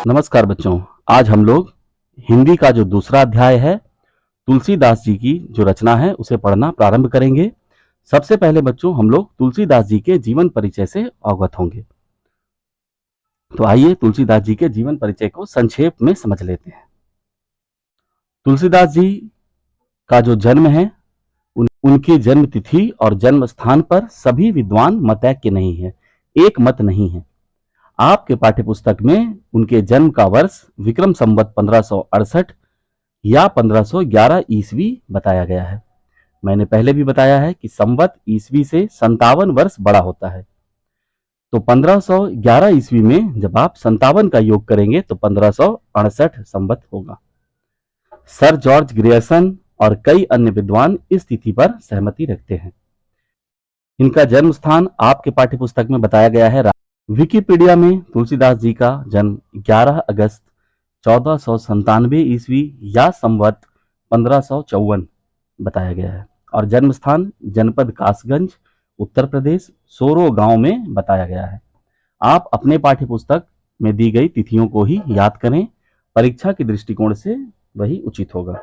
नमस्कार बच्चों। आज हम लोग हिंदी का जो दूसरा अध्याय है, तुलसीदास जी की जो रचना है उसे पढ़ना प्रारंभ करेंगे। सबसे पहले बच्चों हम लोग तुलसीदास जी के जीवन परिचय से अवगत होंगे। तो आइए तुलसीदास जी के जीवन परिचय को संक्षेप में समझ लेते हैं। तुलसीदास जी का जो जन्म है, उनकी जन्म तिथि और जन्म स्थान पर सभी विद्वान मतैक्य नहीं है, एक मत नहीं है। आपके पाठ्य पुस्तक में उनके जन्म का वर्ष विक्रम संवत 1568 या 1511 ईस्वी बताया गया है। मैंने पहले भी बताया है कि संवत ईस्वी से 57 वर्ष बड़ा होता है। तो 1511 ईस्वी में जब आप 57 का योग करेंगे तो 1568 संवत होगा। सर जॉर्ज ग्रियर्सन और कई अन्य विद्वान इस तिथि पर सहमति रखते हैं। इनका जन्म स्थान आपके पाठ्य पुस्तक में बताया गया है। विकिपीडिया में तुलसीदास जी का जन्म 11 अगस्त 1497 ईस्वी या संवत 1554 बताया गया है और जन्म स्थान जनपद कासगंज, उत्तर प्रदेश, सोरो गांव में बताया गया है। आप अपने पाठ्य पुस्तक में दी गई तिथियों को ही याद करें, परीक्षा के दृष्टिकोण से वही उचित होगा।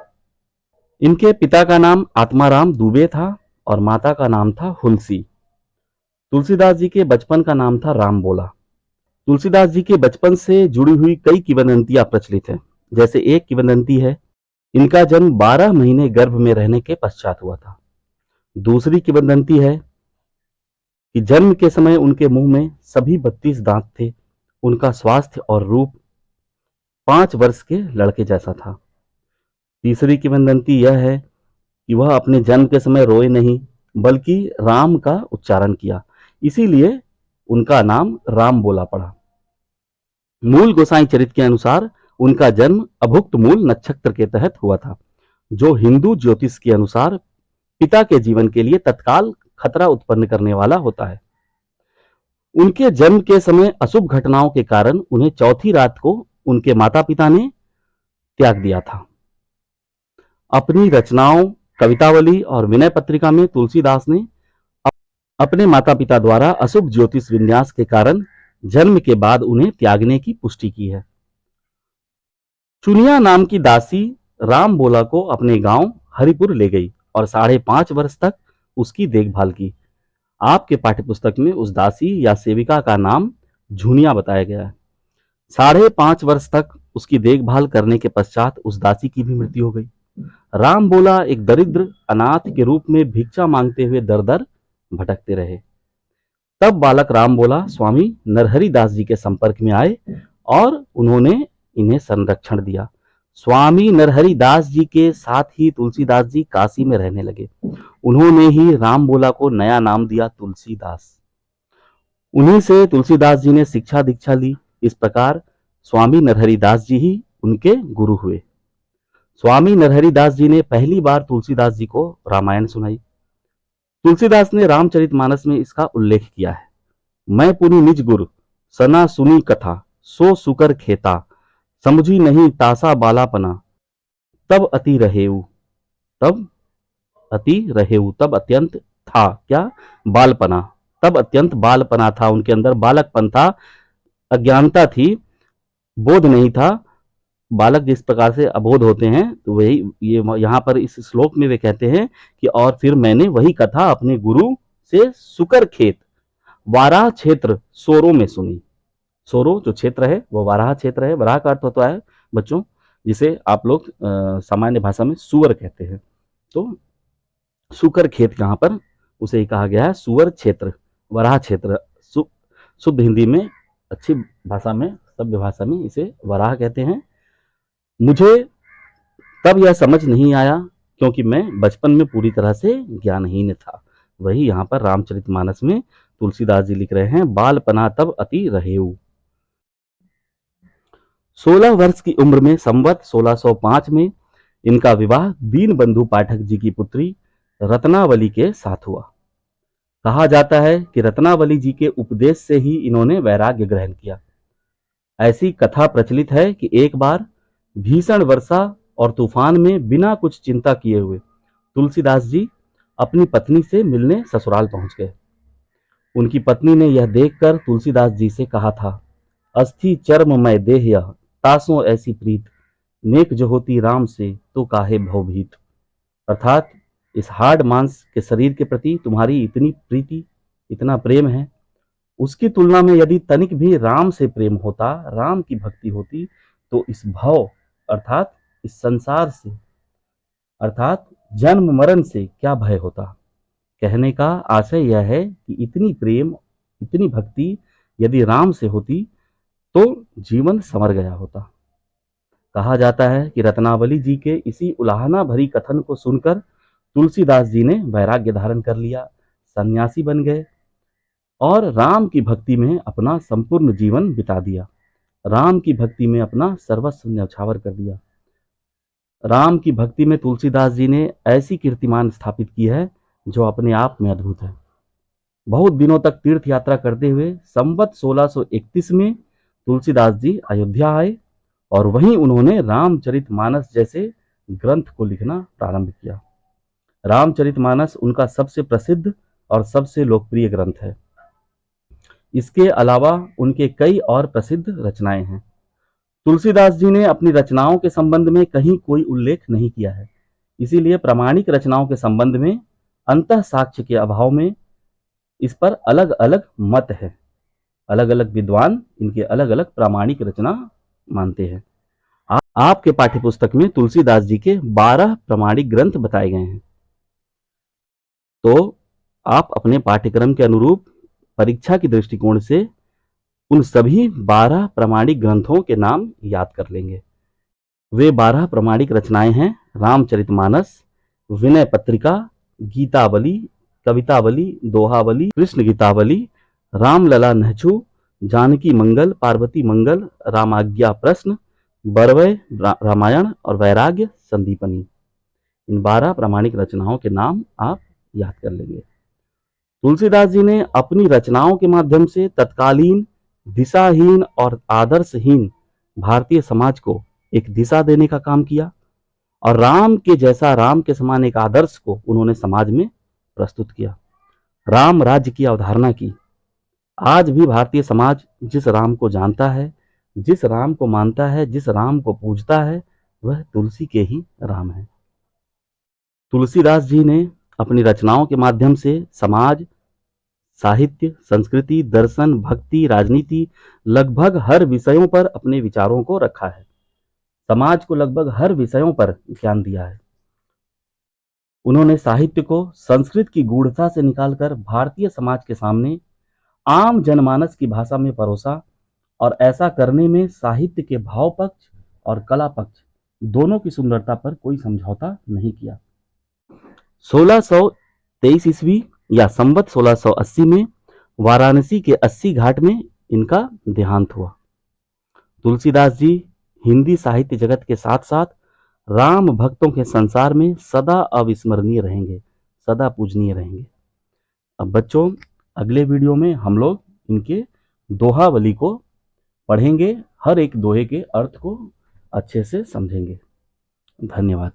इनके पिता का नाम आत्माराम दुबे था और माता का नाम था हुलसी। तुलसीदास जी के बचपन का नाम था राम बोला। तुलसीदास जी के बचपन से जुड़ी हुई कई किंवदंतियां प्रचलित हैं। जैसे एक किंवदंती है, इनका जन्म 12 महीने गर्भ में रहने के पश्चात हुआ था। दूसरी किंवदंती है कि जन्म के समय उनके मुंह में सभी 32 दांत थे। उनका स्वास्थ्य और रूप 5 वर्ष के लड़के जैसा था। तीसरी किंवदंती यह है कि वह अपने जन्म के समय रोए नहीं, बल्कि राम का उच्चारण किया, इसीलिए उनका नाम राम बोला पड़ा। मूल गोसाई चरित के अनुसार उनका जन्म अभुक्त मूल नक्षत्र के तहत हुआ था, जो हिंदू ज्योतिष के अनुसार पिता के जीवन के लिए तत्काल खतरा उत्पन्न करने वाला होता है। उनके जन्म के समय अशुभ घटनाओं के कारण उन्हें चौथी रात को उनके माता पिता ने त्याग दिया था। अपनी रचनाओं, कवितावली और विनय पत्रिका में तुलसीदास ने अपने माता पिता द्वारा अशुभ ज्योतिष विन्यास के कारण जन्म के बाद उन्हें त्यागने की पुष्टि की है। चुनिया नाम की दासी राम बोला को अपने गांव हरिपुर ले गई और 5.5 वर्ष तक उसकी देखभाल की। आपके पाठ्यपुस्तक में उस दासी या सेविका का नाम झुनिया बताया गया है। 5.5 वर्ष तक उसकी देखभाल करने के पश्चात उस दासी की भी मृत्यु हो गई। राम बोला एक दरिद्र अनाथ के रूप में भिक्षा मांगते हुए दर दर भटकते रहे। तब बालक राम बोला स्वामी नरहरि दास जी के संपर्क में आए और उन्होंने इन्हें संरक्षण दिया। स्वामी नरहरि दास जी के साथ ही तुलसीदास जी काशी में रहने लगे। उन्होंने ही राम बोला को नया नाम दिया तुलसीदास। उन्हीं से तुलसीदास जी ने शिक्षा दीक्षा ली। इस प्रकार स्वामी नरहरि दास जी ही उनके गुरु हुए। स्वामी नरहरि दास जी ने पहली बार तुलसीदास जी को रामायण सुनाई। तुलसीदास ने रामचरितमानस में इसका उल्लेख किया है। मैं पुनि निज गुर सना सुनी कथा, सो सुकर खेता, समझी नहीं तासा बालापना, तब अति रहेऊ, तब अति रहेऊ, तब अत्यंत था क्या बालपना, तब अत्यंत बालपना था, उनके अंदर बालकपन था, अज्ञानता थी, बोध नहीं था। बालक जिस प्रकार से अबोध होते हैं, तो वही ये यहाँ पर इस श्लोक में वे कहते हैं कि और फिर मैंने वही कथा अपने गुरु से सुकर खेत वाराह क्षेत्र सोरो में सुनी। सोरो जो क्षेत्र है वो वाराह क्षेत्र है। वाराह का अर्थ होता है बच्चों जिसे आप लोग सामान्य भाषा में सुअर कहते हैं। तो सुकर खेत यहाँ पर उसे ही कहा गया है, सुअर क्षेत्र, वराह क्षेत्र। शुद्ध हिंदी में, अच्छी भाषा में, सभ्य भाषा में इसे वराह कहते हैं। मुझे तब यह समझ नहीं आया क्योंकि मैं बचपन में पूरी तरह से ज्ञानहीन था। वही यहाँ पर रामचरितमानस में तुलसीदास जी लिख रहे हैं, बालपना तब अति रहेऊ। 16 वर्ष की उम्र में संवत 1605 में इनका विवाह दीनबंधु पाठक जी की पुत्री रत्नावली के साथ हुआ। कहा जाता है कि रत्नावली जी के उपदेश से ही इन्होंने वैराग्य ग्रहण किया। ऐसी कथा प्रचलित है कि एक बार भीषण वर्षा और तूफान में बिना कुछ चिंता किए हुए तुलसीदास जी अपनी पत्नी से मिलने ससुराल पहुंच गए। उनकी पत्नी ने यह देखकर तुलसीदास जी से कहा था, अस्थि चर्म मैं देह यह तासों ऐसी प्रीत, नेक जो होती राम से तो काहे भवभीत। अर्थात इस हार्ड मांस के शरीर के प्रति तुम्हारी इतनी प्रीति, इतना प्रेम है, उसकी तुलना में यदि तनिक भी राम से प्रेम होता, राम की भक्ति होती, तो इस भव अर्थात इस संसार से, अर्थात जन्म मरण से क्या भय होता। कहने का आशय यह है कि इतनी प्रेम, इतनी भक्ति यदि राम से होती तो जीवन संवर गया होता। कहा जाता है कि रत्नावली जी के इसी उलाहना भरी कथन को सुनकर तुलसीदास जी ने वैराग्य धारण कर लिया, सन्यासी बन गए और राम की भक्ति में अपना संपूर्ण जीवन बिता दिया। राम की भक्ति में अपना सर्वस्व न्यौछावर कर दिया। राम की भक्ति में तुलसीदास जी ने ऐसी कीर्तिमान स्थापित की है जो अपने आप में अद्भुत है। बहुत दिनों तक तीर्थ यात्रा करते हुए संवत 1631 में तुलसीदास जी अयोध्या आए और वहीं उन्होंने रामचरितमानस जैसे ग्रंथ को लिखना प्रारंभ किया। रामचरितमानस उनका सबसे प्रसिद्ध और सबसे लोकप्रिय ग्रंथ है। इसके अलावा उनके कई और प्रसिद्ध रचनाएं हैं। तुलसीदास जी ने अपनी रचनाओं के संबंध में कहीं कोई उल्लेख नहीं किया है, इसीलिए प्रामाणिक रचनाओं के संबंध में अंतः साक्ष्य के अभाव में इस पर अलग अलग मत है। अलग अलग विद्वान इनके अलग अलग प्रामाणिक रचना मानते हैं। आपके पाठ्यपुस्तक में तुलसीदास जी के 12 प्रामाणिक ग्रंथ बताए गए हैं, तो आप अपने पाठ्यक्रम के अनुरूप परीक्षा की दृष्टिकोण से उन सभी 12 प्रामाणिक ग्रंथों के नाम याद कर लेंगे। वे 12 प्रामाणिक रचनाएं हैं रामचरितमानस, विनय पत्रिका, गीतावली, कवितावली, दोहावली, कृष्ण गीतावली, रामलला नहचु, जानकी मंगल, पार्वती मंगल, रामाज्ञा प्रश्न, बरवय रामायण और वैराग्य संदीपनी। इन 12 प्रामाणिक रचनाओं के नाम आप याद कर लेंगे। तुलसीदास जी ने अपनी रचनाओं के माध्यम से तत्कालीन दिशाहीन और आदर्शहीन भारतीय समाज को एक दिशा देने का काम किया और राम के जैसा, राम के समान एक आदर्श को उन्होंने समाज में प्रस्तुत किया। राम राज्य की अवधारणा की। आज भी भारतीय समाज जिस राम को जानता है, जिस राम को मानता है, जिस राम को पूजता है, वह तुलसी के ही राम है। तुलसीदास जी ने अपनी रचनाओं के माध्यम से समाज, साहित्य, संस्कृति, दर्शन, भक्ति, राजनीति, लगभग हर विषयों पर अपने विचारों को रखा है। समाज को लगभग हर विषयों पर ज्ञान दिया है। उन्होंने साहित्य को संस्कृत की गूढ़ता से निकालकर भारतीय समाज के सामने आम जनमानस की भाषा में परोसा और ऐसा करने में साहित्य के भाव पक्ष और कला पक्ष दोनों की सुंदरता पर कोई समझौता नहीं किया। 1623 ईस्वी या संवत 1680 में वाराणसी के 80 घाट में इनका देहांत हुआ। तुलसीदास जी हिंदी साहित्य जगत के साथ साथ राम भक्तों के संसार में सदा अविस्मरणीय रहेंगे, सदा पूजनीय रहेंगे। अब बच्चों, अगले वीडियो में हम लोग इनके दोहावली को पढ़ेंगे, हर एक दोहे के अर्थ को अच्छे से समझेंगे। धन्यवाद।